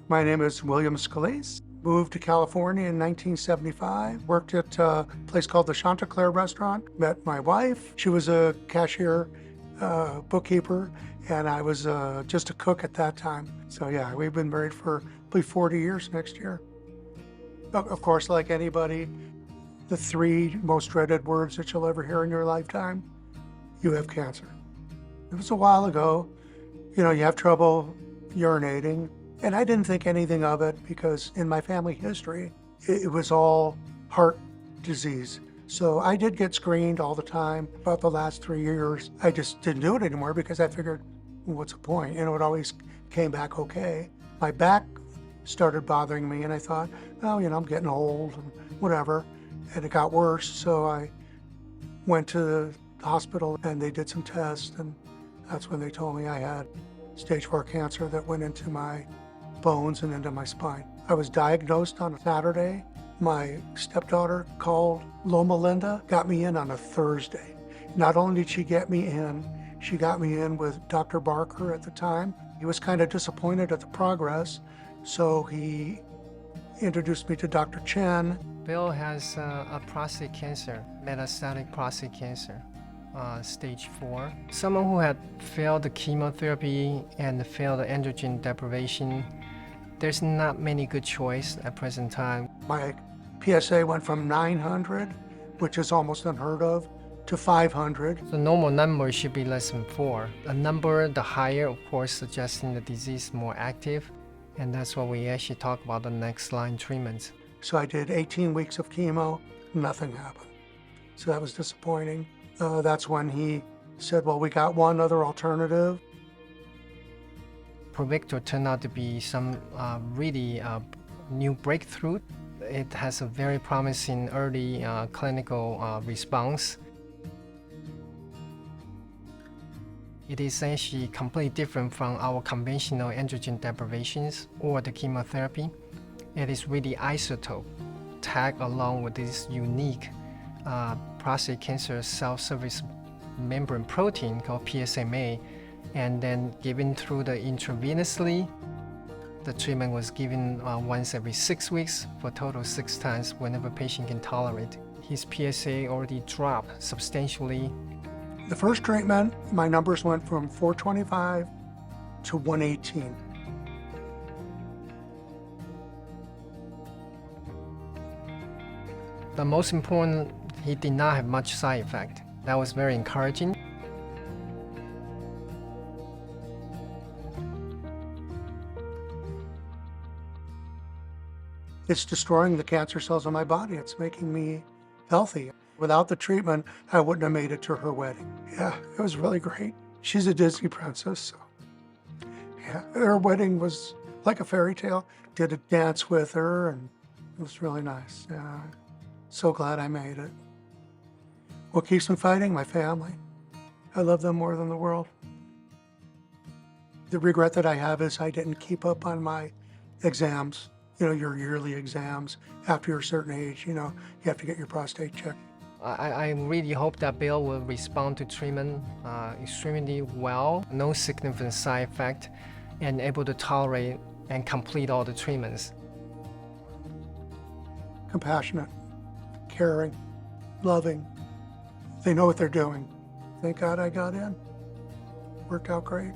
My name is William Scalise. Moved to California in 1975. Worked at a place called the Chanticleer restaurant. Met my wife. She was a cashier, bookkeeper, and I was just a cook at that time. So yeah, we've been married for probably 40 years next year. Of course, like anybody, the three most dreaded words that you'll ever hear in your lifetime: you have cancer. It was a while ago. You have trouble urinating. And I didn't think anything of it because in my family history, it was all heart disease. So I did get screened all the time. About the last 3 years, I just didn't do it anymore because I figured, well, what's the point? It always came back okay. My back started bothering me and I thought, oh, I'm getting old and whatever. And it got worse. So I went to the hospital and they did some tests, and that's when they told me I had stage 4 cancer that went into my bones and into my spine. I was diagnosed on a Saturday. My stepdaughter called Loma Linda, got me in on a Thursday. Not only did she get me in, she got me in with Dr. Barker at the time. He was kind of disappointed at the progress, so he introduced me to Dr. Chen. Bill has a prostate cancer, metastatic prostate cancer, stage 4. Someone who had failed the chemotherapy and failed the androgen deprivation, there's not many good choice at present time. My PSA went from 900, which is almost unheard of, to 500. The normal number should be less than 4. A number, the higher, of course, suggesting the disease is more active, and that's what we actually talk about the next line treatments. So I did 18 weeks of chemo, nothing happened. So that was disappointing. That's when he said, well, we got one other alternative. Pluvicto turned out to be some really new breakthrough. It has a very promising early clinical response. It is actually completely different from our conventional androgen deprivations or the chemotherapy. It is really isotope tagged along with this unique prostate cancer cell surface membrane protein called PSMA, and then given through the intravenously. The treatment was given once every 6 weeks for a total of 6 times whenever patient can tolerate. His PSA already dropped substantially. The first treatment, my numbers went from 425 to 118. The most important, he did not have much side effect. That was very encouraging. It's destroying the cancer cells in my body. It's making me healthy. Without the treatment, I wouldn't have made it to her wedding. Yeah, it was really great. She's a Disney princess, so yeah, her wedding was like a fairy tale. Did a dance with her, and it was really nice. Yeah, so glad I made it. What keeps me fighting? My family. I love them more than the world. The regret that I have is I didn't keep up on my exams. Your yearly exams. After you're a certain age, you have to get your prostate checked. I really hope that Bill will respond to treatment extremely well, no significant side effect, and able to tolerate and complete all the treatments. Compassionate, caring, loving. They know what they're doing. Thank God I got in. Worked out great.